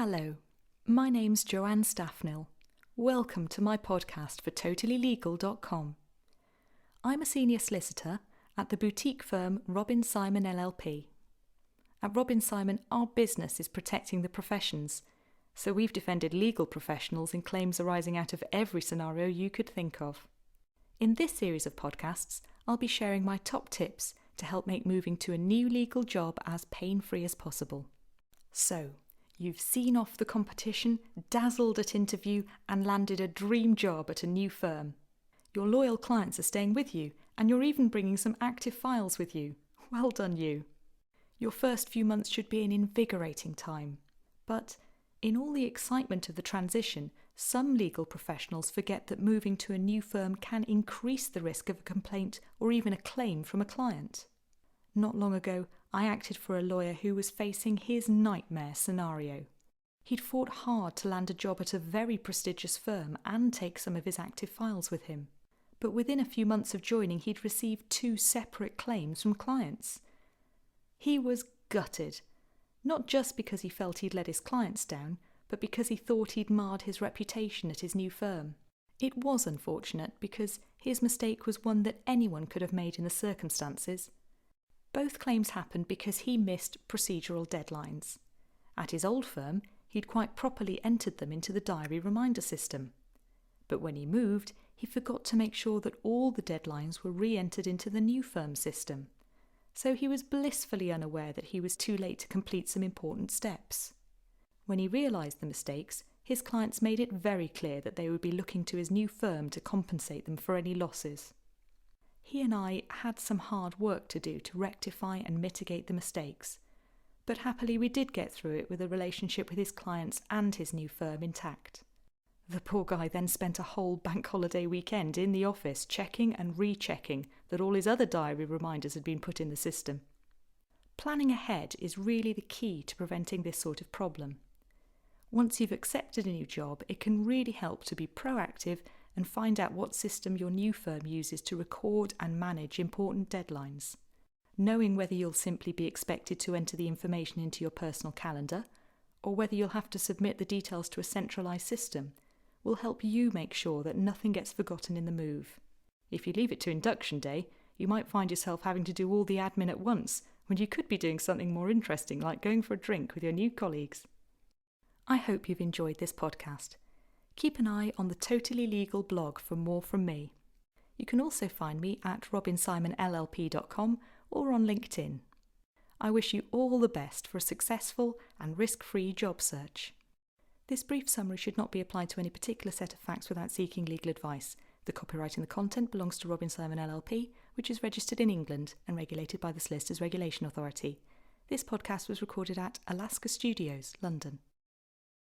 Hello, my name's Joanne Staphnill. Welcome to my podcast for TotallyLegal.com. I'm a senior solicitor at the boutique firm Simon LLP. At Simon, our business is protecting the professions, so we've defended legal professionals in claims arising out of every scenario you could think of. In this series of podcasts, I'll be sharing my top tips to help make moving to a new legal job as pain-free as possible. So, you've seen off the competition, dazzled at interview, and landed a dream job at a new firm. Your loyal clients are staying with you, and you're even bringing some active files with you. Well done, you. Your first few months should be an invigorating time. But in all the excitement of the transition, some legal professionals forget that moving to a new firm can increase the risk of a complaint or even a claim from a client. Not long ago, I acted for a lawyer who was facing his nightmare scenario. He'd fought hard to land a job at a very prestigious firm and take some of his active files with him. But within a few months of joining, he'd received 2 separate claims from clients. He was gutted, not just because he felt he'd let his clients down, but because he thought he'd marred his reputation at his new firm. It was unfortunate because his mistake was one that anyone could have made in the circumstances. Both claims happened because he missed procedural deadlines. At his old firm, he'd quite properly entered them into the diary reminder system. But when he moved, he forgot to make sure that all the deadlines were re-entered into the new firm system. So he was blissfully unaware that he was too late to complete some important steps. When he realised the mistakes, his clients made it very clear that they would be looking to his new firm to compensate them for any losses. He and I had some hard work to do to rectify and mitigate the mistakes, but happily we did get through it with a relationship with his clients and his new firm intact. The poor guy then spent a whole bank holiday weekend in the office checking and rechecking that all his other diary reminders had been put in the system. Planning ahead is really the key to preventing this sort of problem. Once you've accepted a new job, it can really help to be proactive and find out what system your new firm uses to record and manage important deadlines. Knowing whether you'll simply be expected to enter the information into your personal calendar, or whether you'll have to submit the details to a centralised system, will help you make sure that nothing gets forgotten in the move. If you leave it to induction day, you might find yourself having to do all the admin at once, when you could be doing something more interesting like going for a drink with your new colleagues. I hope you've enjoyed this podcast. Keep an eye on the Totally Legal blog for more from me. You can also find me at robinsimonllp.com or on LinkedIn. I wish you all the best for a successful and risk-free job search. This brief summary should not be applied to any particular set of facts without seeking legal advice. The copyright and the content belongs to Simon LLP, which is registered in England and regulated by the Solicitors Regulation Authority. This podcast was recorded at Alaska Studios, London.